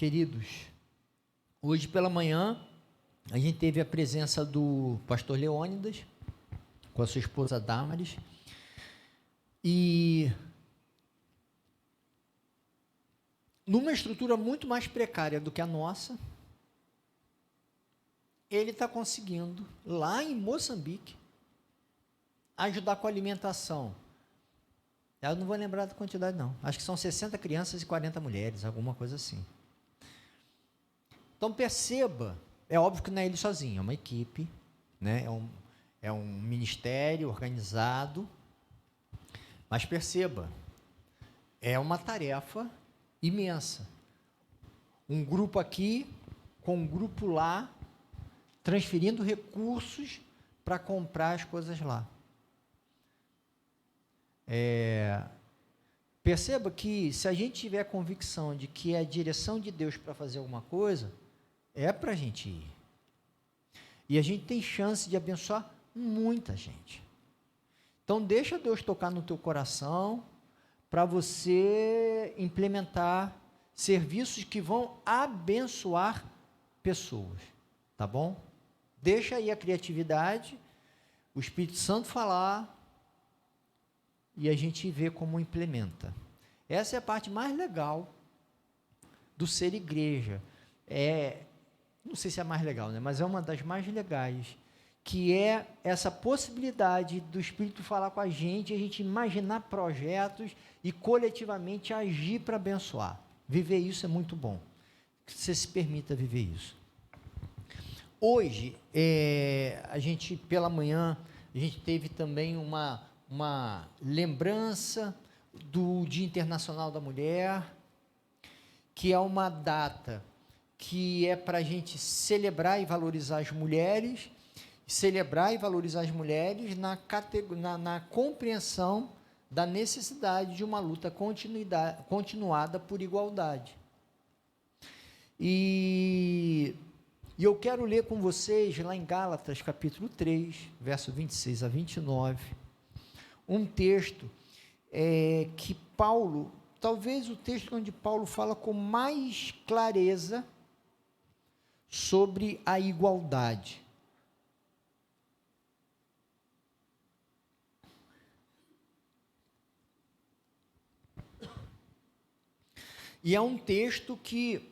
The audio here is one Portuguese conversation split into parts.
Queridos, hoje pela manhã a gente teve a presença do pastor Leônidas com a sua esposa Damaris e numa estrutura muito mais precária do que a nossa, ele está conseguindo, lá em Moçambique, ajudar com a alimentação. Eu não vou lembrar da quantidade, não. Acho que são 60 crianças e 40 mulheres, alguma coisa assim. Então, perceba, é óbvio que não é ele sozinho, é uma equipe, né? É um ministério organizado, mas perceba, é uma tarefa imensa. Um grupo aqui, com um grupo lá, transferindo recursos para comprar as coisas lá. Perceba que se a gente tiver a convicção de que é a direção de Deus para fazer alguma coisa, é para a gente ir. E a gente tem chance de abençoar muita gente. Então, deixa Deus tocar no teu coração para você implementar serviços que vão abençoar pessoas, tá bom? Deixa aí a criatividade, o Espírito Santo falar e a gente vê como implementa. Essa é a parte mais legal do ser igreja. Não sei se é a mais legal, né? Mas é uma das mais legais, que é essa possibilidade do Espírito falar com a gente imaginar projetos e coletivamente agir para abençoar. Viver isso é muito bom. Que você se permita viver isso. Hoje, a gente, pela manhã, a gente teve também uma lembrança do Dia Internacional da Mulher, que é uma data que é para a gente celebrar e valorizar as mulheres, na compreensão da necessidade de uma luta continuada por igualdade. E eu quero ler com vocês, lá em Gálatas, capítulo 3, verso 26 a 29, um texto que Paulo, talvez o texto onde Paulo fala com mais clareza sobre a igualdade. E é um texto que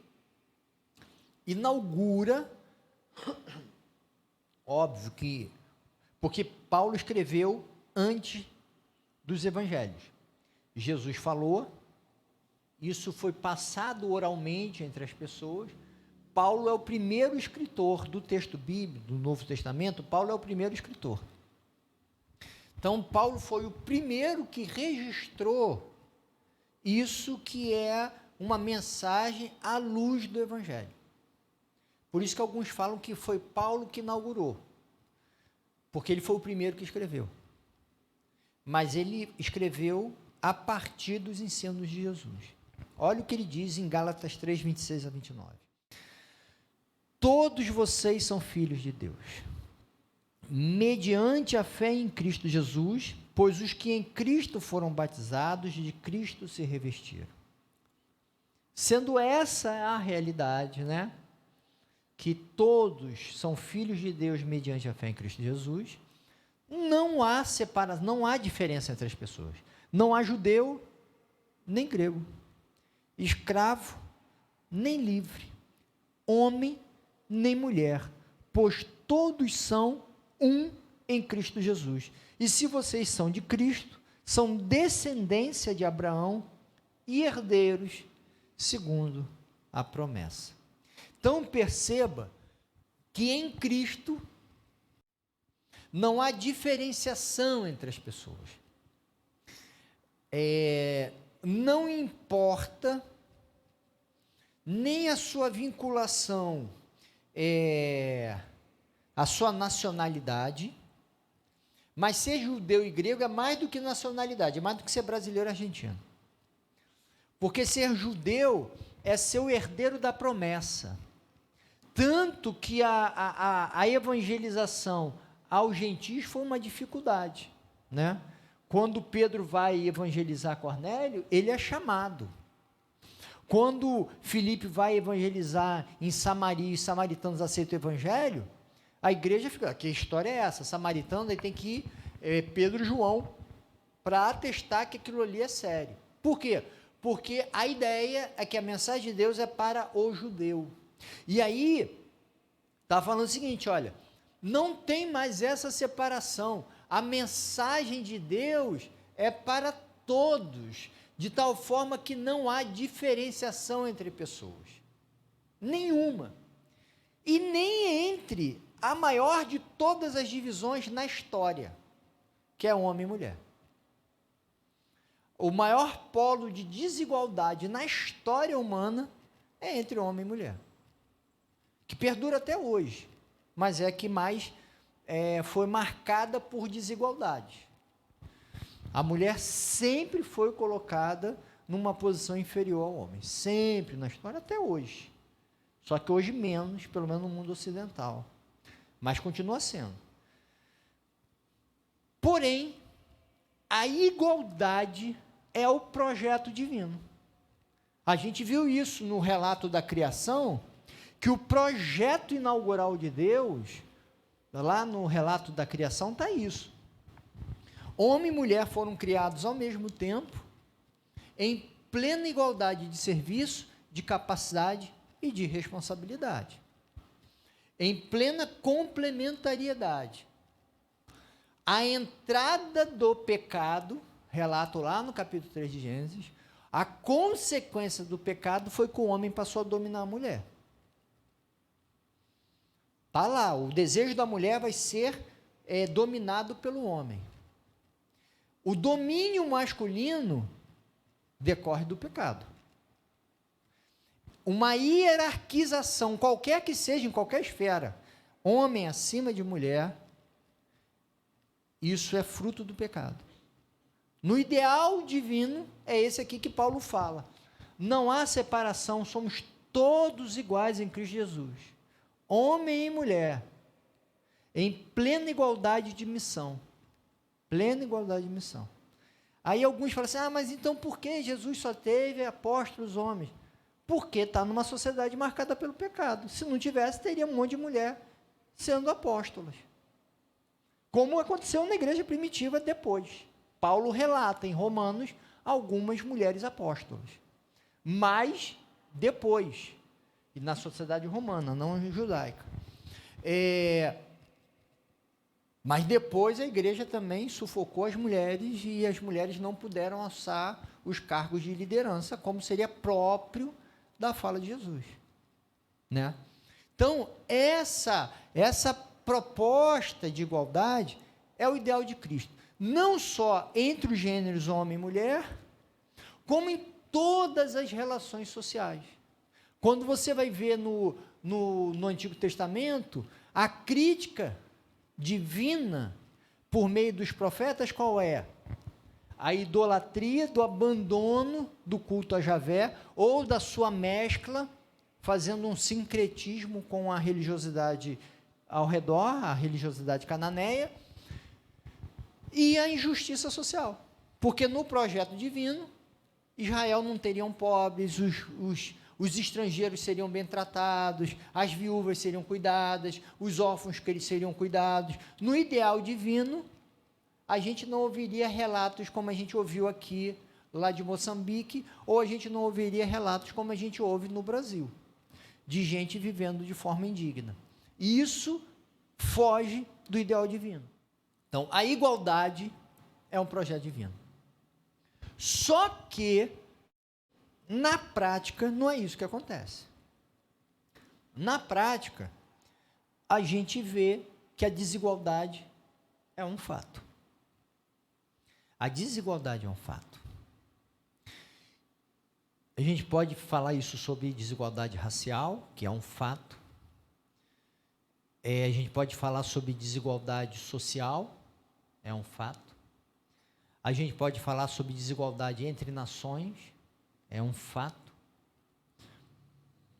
inaugura, óbvio que, porque Paulo escreveu antes dos evangelhos. Jesus falou, isso foi passado oralmente entre as pessoas. Paulo é o primeiro escritor do texto bíblico, do Novo Testamento. Paulo é o primeiro escritor. Então, Paulo foi o primeiro que registrou isso, que é uma mensagem à luz do evangelho. Por isso que alguns falam que foi Paulo que inaugurou, porque ele foi o primeiro que escreveu. Mas ele escreveu a partir dos ensinos de Jesus. Olha o que ele diz em Gálatas 3, 26 a 29. Todos vocês são filhos de Deus, mediante a fé em Cristo Jesus, pois os que em Cristo foram batizados, de Cristo se revestiram. Sendo essa a realidade, né? Que todos são filhos de Deus mediante a fé em Cristo Jesus, não há separação, não há diferença entre as pessoas. Não há judeu, nem grego, escravo, nem livre, homem, nem mulher, pois todos são um em Cristo Jesus. E se vocês são de Cristo, são descendência de Abraão e herdeiros segundo a promessa. Então perceba que em Cristo não há diferenciação entre as pessoas. Não importa nem a sua vinculação, a sua nacionalidade, mas ser judeu e grego é mais do que nacionalidade, é mais do que ser brasileiro e argentino. Porque ser judeu é ser o herdeiro da promessa. Tanto que a evangelização aos gentios foi uma dificuldade, né? Quando Pedro vai evangelizar Cornélio, ele é chamado. Quando Filipe vai evangelizar em Samaria e os samaritanos aceitam o evangelho, a igreja fica, que história é essa? Samaritano, aí tem que ir Pedro e João para atestar que aquilo ali é sério. Por quê? Porque a ideia é que a mensagem de Deus é para o judeu. E aí, está falando o seguinte, olha, não tem mais essa separação. A mensagem de Deus é para todos, de tal forma que não há diferenciação entre pessoas. Nenhuma. E nem entre a maior de todas as divisões na história, que é homem e mulher. O maior polo de desigualdade na história humana é entre homem e mulher, que perdura até hoje, mas é que mais foi marcada por desigualdade. A mulher sempre foi colocada numa posição inferior ao homem, sempre na história, até hoje. Só que hoje menos, pelo menos no mundo ocidental, mas continua sendo. Porém, a igualdade é o projeto divino. A gente viu isso no relato da criação, que o projeto inaugural de Deus, lá no relato da criação está isso. Homem e mulher foram criados ao mesmo tempo, em plena igualdade de serviço, de capacidade e de responsabilidade. Em plena complementariedade. A entrada do pecado, relato lá no capítulo 3 de Gênesis, a consequência do pecado foi que o homem passou a dominar a mulher. Está lá, o desejo da mulher vai ser dominado pelo homem. O domínio masculino decorre do pecado. Uma hierarquização, qualquer que seja, em qualquer esfera, homem acima de mulher, isso é fruto do pecado. No ideal divino, é esse aqui que Paulo fala. Não há separação, somos todos iguais em Cristo Jesus. Homem e mulher, em plena igualdade de missão. Plena igualdade de missão. Aí alguns falam assim, mas então por que Jesus só teve apóstolos homens? Porque está numa sociedade marcada pelo pecado. Se não tivesse, teria um monte de mulher sendo apóstolas. Como aconteceu na igreja primitiva depois. Paulo relata em Romanos algumas mulheres apóstolas. Mas depois, e na sociedade romana, não judaica. Mas depois a igreja também sufocou as mulheres e as mulheres não puderam alçar os cargos de liderança, como seria próprio da fala de Jesus. Né? Então, essa proposta de igualdade é o ideal de Cristo. Não só entre os gêneros homem e mulher, como em todas as relações sociais. Quando você vai ver no Antigo Testamento, a crítica divina, por meio dos profetas, qual é? A idolatria do abandono do culto a Javé, ou da sua mescla, fazendo um sincretismo com a religiosidade ao redor, a religiosidade cananeia, e a injustiça social. Porque no projeto divino, Israel não teriam pobres, os estrangeiros seriam bem tratados, as viúvas seriam cuidadas, os órfãos que eles seriam cuidados. No ideal divino, a gente não ouviria relatos como a gente ouviu aqui, lá de Moçambique, ou a gente não ouviria relatos como a gente ouve no Brasil, de gente vivendo de forma indigna. E isso foge do ideal divino. Então, a igualdade é um projeto divino. Só que, na prática, não é isso que acontece. Na prática, a gente vê que a desigualdade é um fato. A desigualdade é um fato. A gente pode falar isso sobre desigualdade racial, que é um fato. A gente pode falar sobre desigualdade social, é um fato. A gente pode falar sobre desigualdade entre nações, é um fato.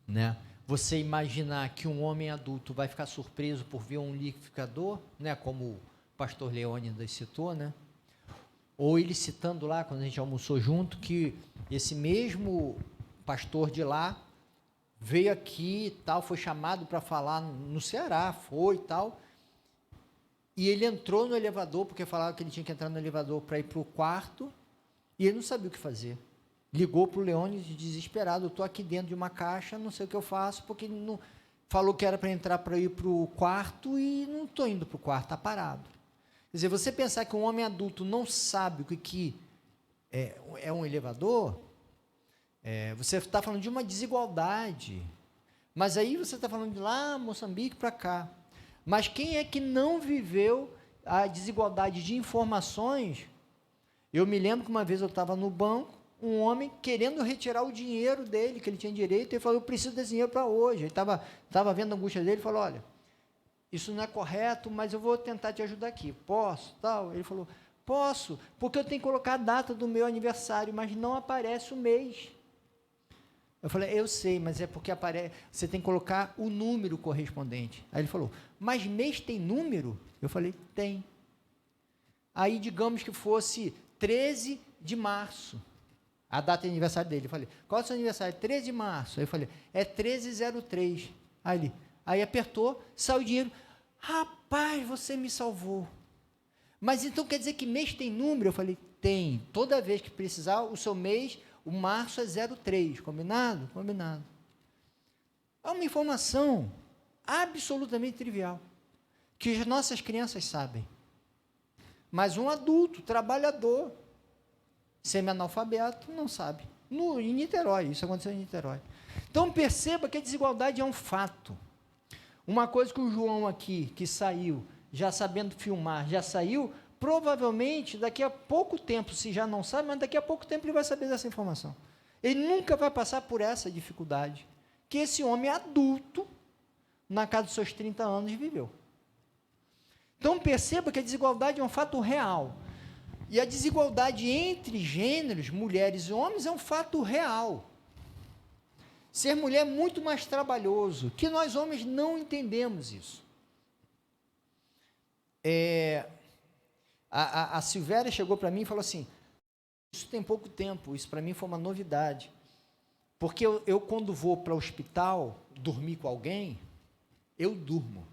Né? Você imaginar que um homem adulto vai ficar surpreso por ver um liquidificador, né? Como o pastor Leônidas citou, né? Ou ele citando lá, quando a gente almoçou junto, que esse mesmo pastor de lá, veio aqui e tal, foi chamado para falar no Ceará, foi e tal, e ele entrou no elevador, porque falava que ele tinha que entrar no elevador para ir para o quarto, e ele não sabia o que fazer. Ligou para o Leônidas desesperado, eu estou aqui dentro de uma caixa, não sei o que eu faço, porque ele não falou que era para entrar para ir para o quarto, e não estou indo para o quarto, está parado. Quer dizer, você pensar que um homem adulto não sabe o que é um elevador, você está falando de uma desigualdade, mas aí você está falando de lá, Moçambique, para cá. Mas quem é que não viveu a desigualdade de informações? Eu me lembro que uma vez eu estava no banco, um homem querendo retirar o dinheiro dele, que ele tinha direito, e ele falou, eu preciso desse dinheiro para hoje. Ele estava vendo a angústia dele, e falou, olha, isso não é correto, mas eu vou tentar te ajudar aqui. Posso? Tal. Ele falou, posso, porque eu tenho que colocar a data do meu aniversário, mas não aparece o mês. Eu falei, eu sei, mas é porque você tem que colocar o número correspondente. Aí ele falou, mas mês tem número? Eu falei, tem. Aí, digamos que fosse 13 de março, a data de aniversário dele. Eu falei, qual é o seu aniversário? 13 de março. Aí eu falei, é 1303. Aí apertou, saiu o dinheiro. Rapaz, você me salvou. Mas então quer dizer que mês tem número? Eu falei, tem. Toda vez que precisar, o seu mês, o março é 03. Combinado? Combinado. É uma informação absolutamente trivial, que as nossas crianças sabem. Mas um adulto, trabalhador, semi-analfabeto, não sabe. Em Niterói, isso aconteceu em Niterói. Então, perceba que a desigualdade é um fato. Uma coisa que o João aqui, que saiu, já sabendo filmar, já saiu, provavelmente, daqui a pouco tempo, se já não sabe, mas daqui a pouco tempo ele vai saber dessa informação. Ele nunca vai passar por essa dificuldade que esse homem adulto, na casa dos seus 30 anos, viveu. Então, perceba que a desigualdade é um fato real. E a desigualdade entre gêneros, mulheres e homens, é um fato real. Ser mulher é muito mais trabalhoso, que nós homens não entendemos isso. A Silvéria chegou para mim e falou assim, isso tem pouco tempo, isso para mim foi uma novidade, porque eu quando vou para o hospital dormir com alguém, eu durmo.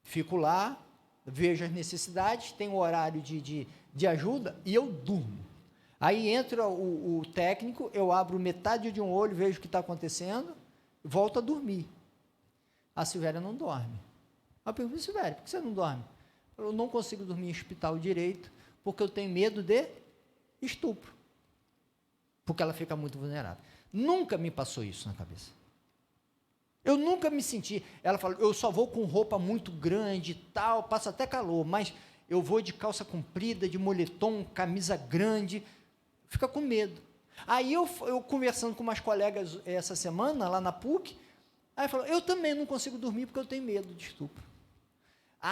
Fico lá, vejo as necessidades, tenho horário de ajuda e eu durmo. Aí entra o técnico, eu abro metade de um olho, vejo o que está acontecendo, volto a dormir. A Silvéria não dorme. Eu pergunto, Silvéria, por que você não dorme? Eu não consigo dormir em hospital direito, porque eu tenho medo de estupro. Porque ela fica muito vulnerável. Nunca me passou isso na cabeça. Eu nunca me senti, ela falou, eu só vou com roupa muito grande e tal, passa até calor, mas eu vou de calça comprida, de moletom, camisa grande, fica com medo. Aí eu conversando com umas colegas essa semana, lá na PUC, aí falou, eu também não consigo dormir porque eu tenho medo de estupro.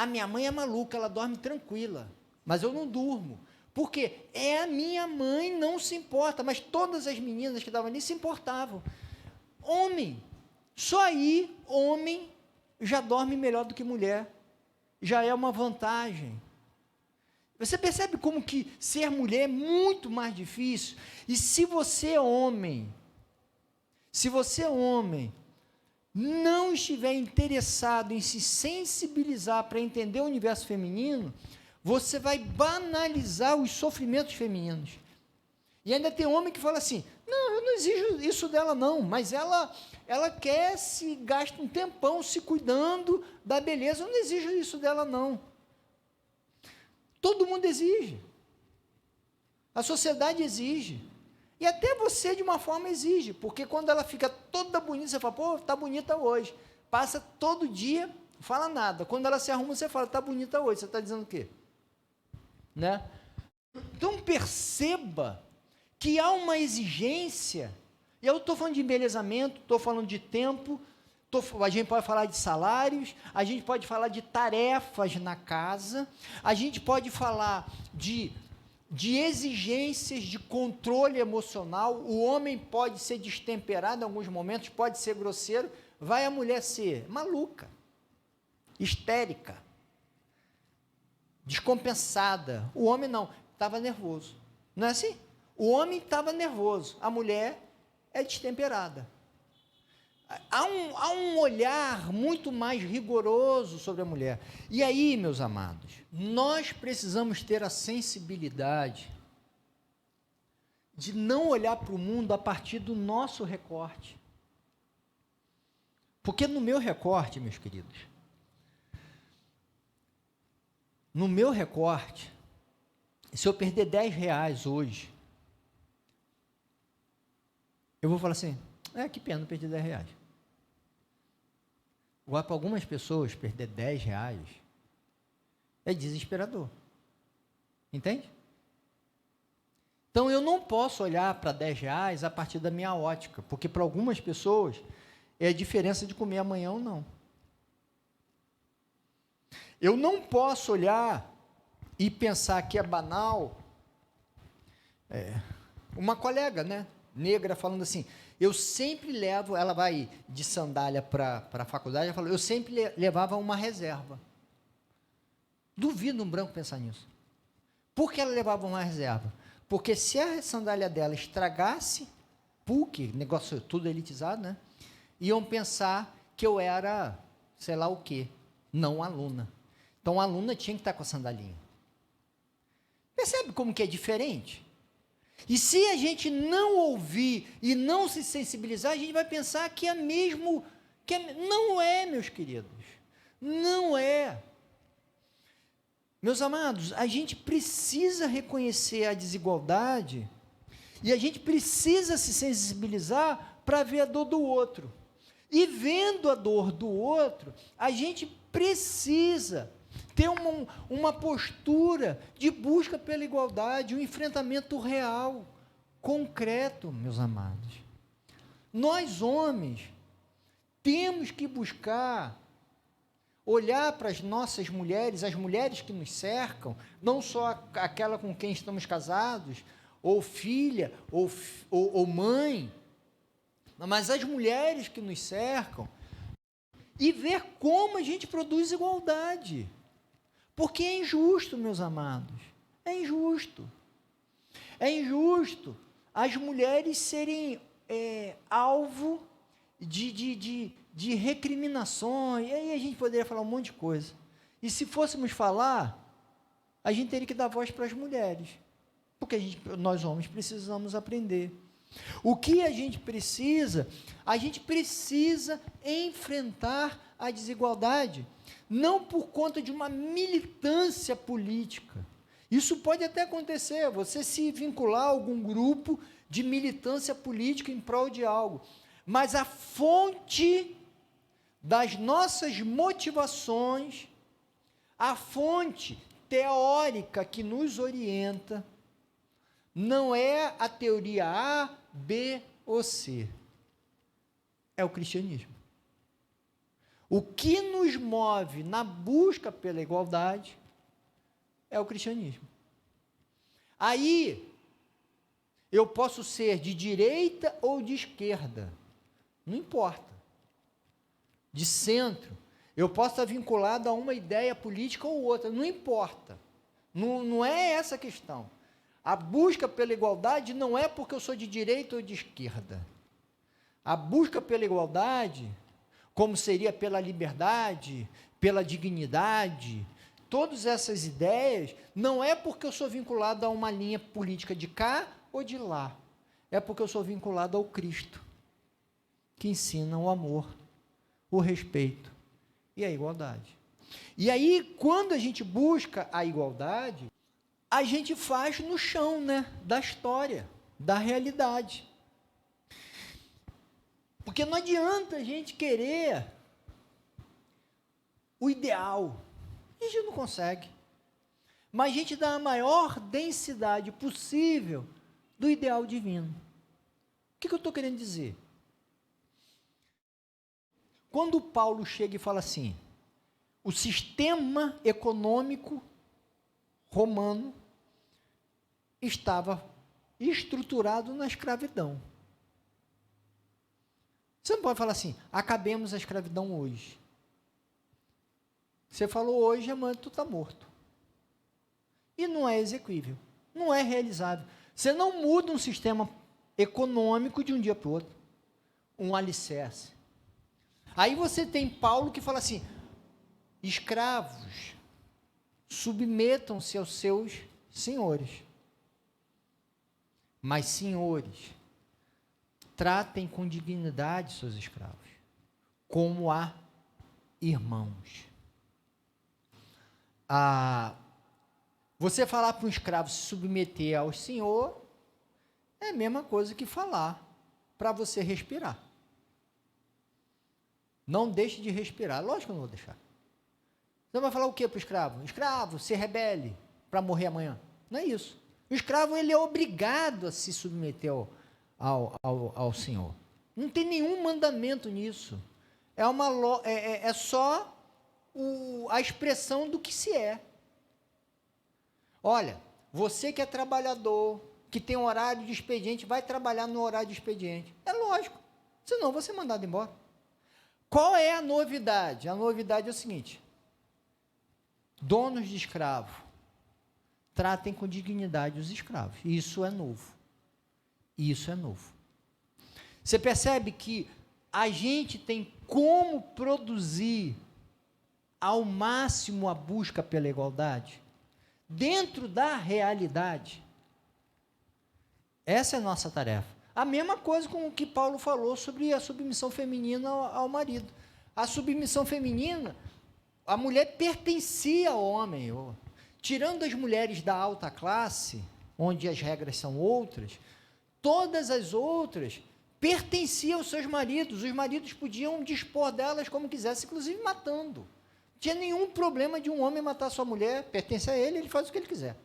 Minha mãe é maluca, ela dorme tranquila, mas eu não durmo. Por quê? A minha mãe não se importa, mas todas as meninas que estavam ali se importavam. Homem, só aí, homem já dorme melhor do que mulher. Já é uma vantagem. Você percebe como que ser mulher é muito mais difícil? E se você é homem, não estiver interessado em se sensibilizar para entender o universo feminino, você vai banalizar os sofrimentos femininos. E ainda tem homem que fala assim, não, eu não exijo isso dela não, mas ela quer gasta um tempão se cuidando da beleza, eu não exijo isso dela não. Todo mundo exige. A sociedade exige. E até você, de uma forma, exige, porque quando ela fica toda bonita, você fala, pô, está bonita hoje. Passa todo dia, não fala nada. Quando ela se arruma, você fala, está bonita hoje. Você está dizendo o quê? Né? Então, perceba que há uma exigência, e eu estou falando de embelezamento, estou falando de tempo, a gente pode falar de salários, a gente pode falar de tarefas na casa, a gente pode falar de exigências de controle emocional, o homem pode ser destemperado em alguns momentos, pode ser grosseiro, vai a mulher ser maluca, histérica, descompensada, o homem não, estava nervoso, não é assim? O homem estava nervoso, a mulher é destemperada. Há um olhar muito mais rigoroso sobre a mulher. E aí, meus amados, nós precisamos ter a sensibilidade de não olhar para o mundo a partir do nosso recorte. Porque no meu recorte, meus queridos, no meu recorte, se eu perder 10 reais hoje, eu vou falar assim, que pena, perdi 10 reais. Agora, para algumas pessoas, perder 10 reais é desesperador. Entende? Então, eu não posso olhar para 10 reais a partir da minha ótica, porque para algumas pessoas é a diferença de comer amanhã ou não. Eu não posso olhar e pensar que é banal. Uma colega, negra, falando assim, eu sempre levo, ela vai de sandália para a faculdade, ela falou, eu sempre levava uma reserva. Duvido um branco pensar nisso. Por que ela levava uma reserva? Porque se a sandália dela estragasse, PUC, negócio tudo elitizado, iam pensar que eu era, sei lá o quê, não aluna. Então, a aluna tinha que estar com a sandalinha. Percebe como que é diferente? E se a gente não ouvir e não se sensibilizar, a gente vai pensar que é mesmo... Não é, meus queridos. Não é. Meus amados, a gente precisa reconhecer a desigualdade e a gente precisa se sensibilizar para ver a dor do outro. E vendo a dor do outro, a gente precisa ter uma postura de busca pela igualdade, um enfrentamento real, concreto, meus amados. Nós, homens, temos que buscar olhar para as nossas mulheres, as mulheres que nos cercam, não só aquela com quem estamos casados, ou filha, ou mãe, mas as mulheres que nos cercam, e ver como a gente produz igualdade. Porque é injusto, meus amados, é injusto. É injusto as mulheres serem alvo de recriminações, e aí a gente poderia falar um monte de coisa. E se fôssemos falar, a gente teria que dar voz para as mulheres, porque nós homens precisamos aprender. O que a gente precisa enfrentar a desigualdade, não por conta de uma militância política. Isso pode até acontecer, você se vincular a algum grupo de militância política em prol de algo, mas a fonte das nossas motivações, a fonte teórica que nos orienta, não é a teoria A, B ou C, é o cristianismo. O que nos move na busca pela igualdade é o cristianismo. Aí, eu posso ser de direita ou de esquerda, não importa. De centro, eu posso estar vinculado a uma ideia política ou outra, não importa. Não é essa a questão. A busca pela igualdade não é porque eu sou de direita ou de esquerda. A busca pela igualdade, como seria pela liberdade, pela dignidade, todas essas ideias, não é porque eu sou vinculado a uma linha política de cá ou de lá. É porque eu sou vinculado ao Cristo, que ensina o amor, o respeito e a igualdade. E aí, quando a gente busca a igualdade, a gente faz no chão, da história, da realidade. Porque não adianta a gente querer o ideal. A gente não consegue. Mas a gente dá a maior densidade possível do ideal divino. O que eu estou querendo dizer? Quando Paulo chega e fala assim, o sistema econômico romano estava estruturado na escravidão. Você não pode falar assim, acabemos a escravidão hoje. Você falou hoje, amanhã tu está morto. E não é exequível, não é realizável. Você não muda um sistema econômico de um dia para o outro, um alicerce. Aí você tem Paulo que fala assim: escravos, submetam-se aos seus senhores. Mas, senhores, tratem com dignidade seus escravos, como a irmãos. Você falar para um escravo se submeter ao senhor é a mesma coisa que falar para você respirar. Não deixe de respirar. Lógico que eu não vou deixar. Você vai falar o que para o escravo? Escravo, se rebele para morrer amanhã. Não é isso. O escravo, ele é obrigado a se submeter ao senhor. Não tem nenhum mandamento nisso. É só a expressão do que se é. Olha, você que é trabalhador, que tem horário de expediente, vai trabalhar no horário de expediente. É lógico. Senão você é mandado embora. Qual é a novidade? A novidade é o seguinte: donos de escravo, tratem com dignidade os escravos. Isso é novo. Isso é novo. Você percebe que a gente tem como produzir ao máximo a busca pela igualdade dentro da realidade. Essa é a nossa tarefa. A mesma coisa com o que Paulo falou sobre a submissão feminina ao marido. A submissão feminina, a mulher pertencia ao homem. Tirando as mulheres da alta classe, onde as regras são outras, todas as outras pertenciam aos seus maridos. Os maridos podiam dispor delas como quisessem, inclusive matando. Não tinha nenhum problema de um homem matar sua mulher, pertence a ele, ele faz o que ele quiser.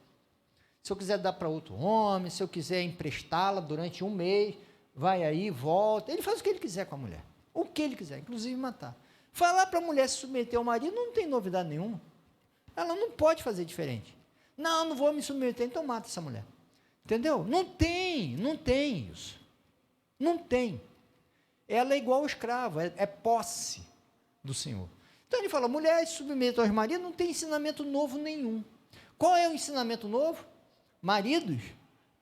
Se eu quiser dar para outro homem, se eu quiser emprestá-la durante um mês, vai aí, volta, ele faz o que ele quiser com a mulher. O que ele quiser, inclusive matar. Falar para a mulher se submeter ao marido não tem novidade nenhuma. Ela não pode fazer diferente. Não vou me submeter, então mata essa mulher. Entendeu? Não tem isso. Não tem. Ela é igual ao escravo, é posse do Senhor. Então ele fala: mulher se submete aos maridos, não tem ensinamento novo nenhum. Qual é o ensinamento novo? Maridos,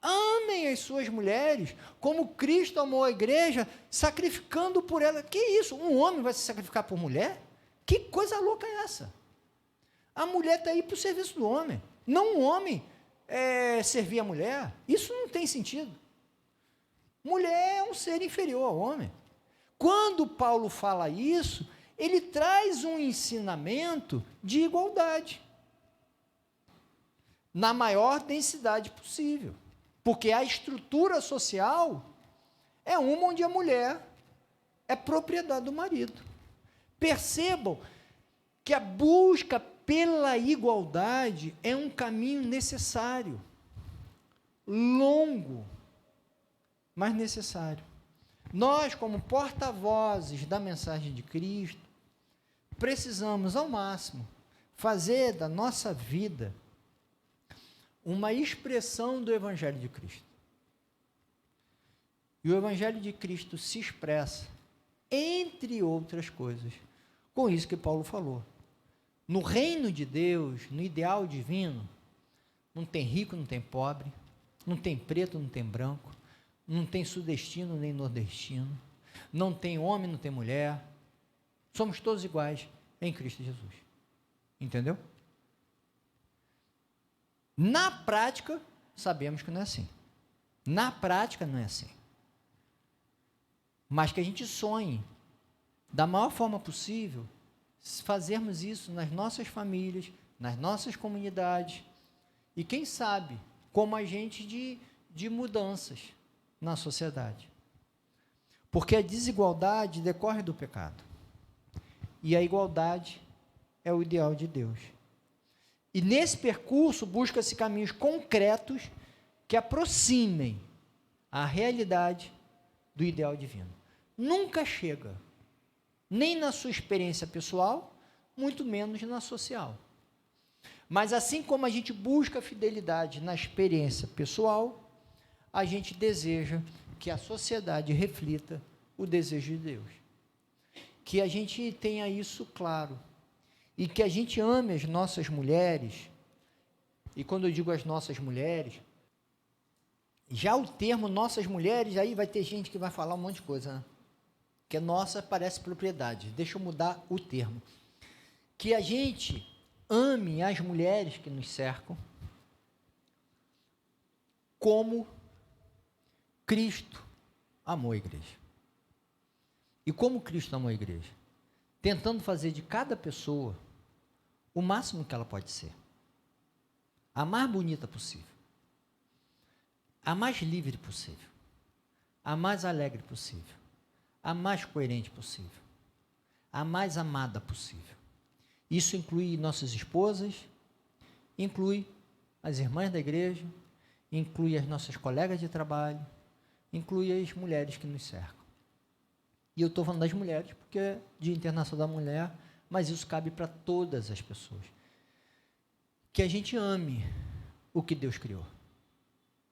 amem as suas mulheres, como Cristo amou a igreja, sacrificando por ela. Que isso? Um homem vai se sacrificar por mulher? Que coisa louca é essa? A mulher está aí para o serviço do homem, não o homem servir a mulher. Isso não tem sentido. Mulher é um ser inferior ao homem. Quando Paulo fala isso, ele traz um ensinamento de igualdade, na maior densidade possível, porque a estrutura social é uma onde a mulher é propriedade do marido. Percebam que a busca pela igualdade é um caminho necessário, longo, mas necessário. Nós, como porta-vozes da mensagem de Cristo, precisamos, ao máximo, fazer da nossa vida uma expressão do Evangelho de Cristo. E o Evangelho de Cristo se expressa, entre outras coisas, com isso que Paulo falou. No reino de Deus, no ideal divino, não tem rico, não tem pobre, não tem preto, não tem branco, não tem sudestino nem nordestino, não tem homem, não tem mulher, somos todos iguais em Cristo Jesus. Entendeu? Na prática, sabemos que não é assim. Na prática, não é assim. Mas que a gente sonhe, da maior forma possível, fazermos isso nas nossas famílias, nas nossas comunidades, e quem sabe, como agente de mudanças na sociedade. Porque a desigualdade decorre do pecado. E a igualdade é o ideal de Deus. E nesse percurso busca-se caminhos concretos que aproximem a realidade do ideal divino. Nunca chega, nem na sua experiência pessoal, muito menos na social. Mas assim como a gente busca a fidelidade na experiência pessoal, a gente deseja que a sociedade reflita o desejo de Deus. Que a gente tenha isso claro. E que a gente ame as nossas mulheres, e quando eu digo as nossas mulheres, Já o termo nossas mulheres, aí vai ter gente que vai falar um monte de coisa, né? Que nossa parece propriedade. Deixa eu mudar o termo. Que a gente ame as mulheres que nos cercam como Cristo amou a igreja. E como Cristo amou a igreja? Tentando fazer de cada pessoa o máximo que ela pode ser. A mais bonita possível. A mais livre possível. A mais alegre possível. A mais coerente possível. A mais amada possível. Isso inclui nossas esposas, inclui as irmãs da igreja, inclui as nossas colegas de trabalho, inclui as mulheres que nos cercam. E eu estou falando das mulheres, porque é Dia Internacional da Mulher, mas isso cabe para todas as pessoas. Que a gente ame o que Deus criou.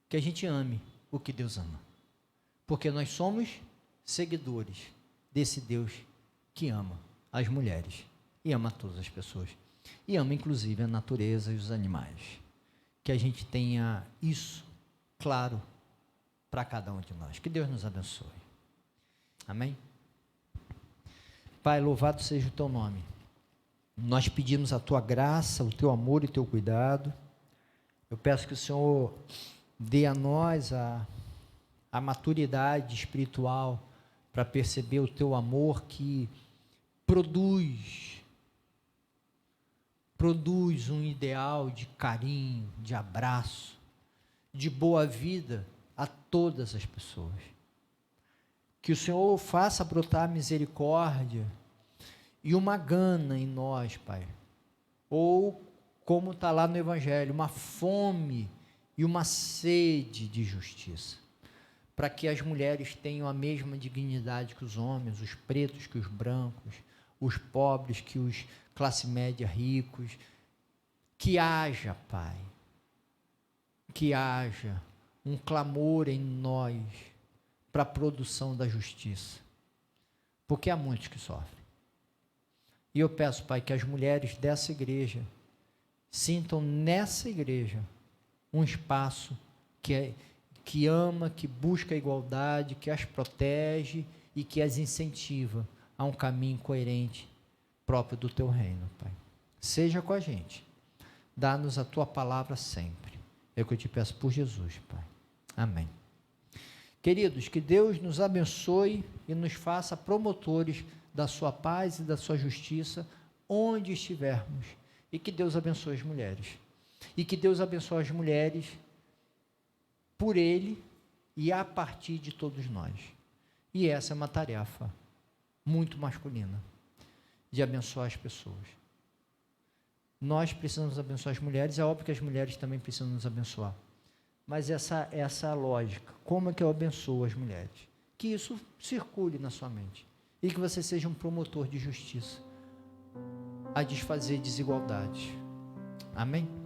Que a gente ame o que Deus ama. Porque nós somos seguidores desse Deus que ama as mulheres e ama todas as pessoas. E ama, inclusive, a natureza e os animais. Que a gente tenha isso claro para cada um de nós. Que Deus nos abençoe. Amém? Pai, louvado seja o teu nome. Nós pedimos a tua graça, o teu amor e o teu cuidado. Eu peço que o Senhor dê a nós a maturidade espiritual para perceber o teu amor que produz um ideal de carinho, de abraço, de boa vida a todas as pessoas. Que o Senhor faça brotar misericórdia e uma gana em nós, Pai. Ou, como está lá no Evangelho, uma fome e uma sede de justiça. Para que as mulheres tenham a mesma dignidade que os homens, os pretos que os brancos, os pobres que os classe média ricos. Que haja, Pai, que haja um clamor em nós para a produção da justiça, porque há muitos que sofrem. E eu peço, Pai, que as mulheres dessa igreja sintam nessa igreja um espaço que ama, que busca a igualdade, que as protege e que as incentiva a um caminho coerente próprio do teu reino, Pai. Seja com a gente. Dá-nos a tua palavra sempre. É o que eu te peço por Jesus, Pai. Amém. Queridos, que Deus nos abençoe e nos faça promotores da sua paz e da sua justiça onde estivermos. E que Deus abençoe as mulheres. E que Deus abençoe as mulheres por Ele e a partir de todos nós. E essa é uma tarefa muito masculina, de abençoar as pessoas. Nós precisamos abençoar as mulheres, é óbvio que as mulheres também precisam nos abençoar. Mas essa é a lógica. Como é que eu abençoo as mulheres? Que isso circule na sua mente. E que você seja um promotor de justiça, a desfazer desigualdades. Amém?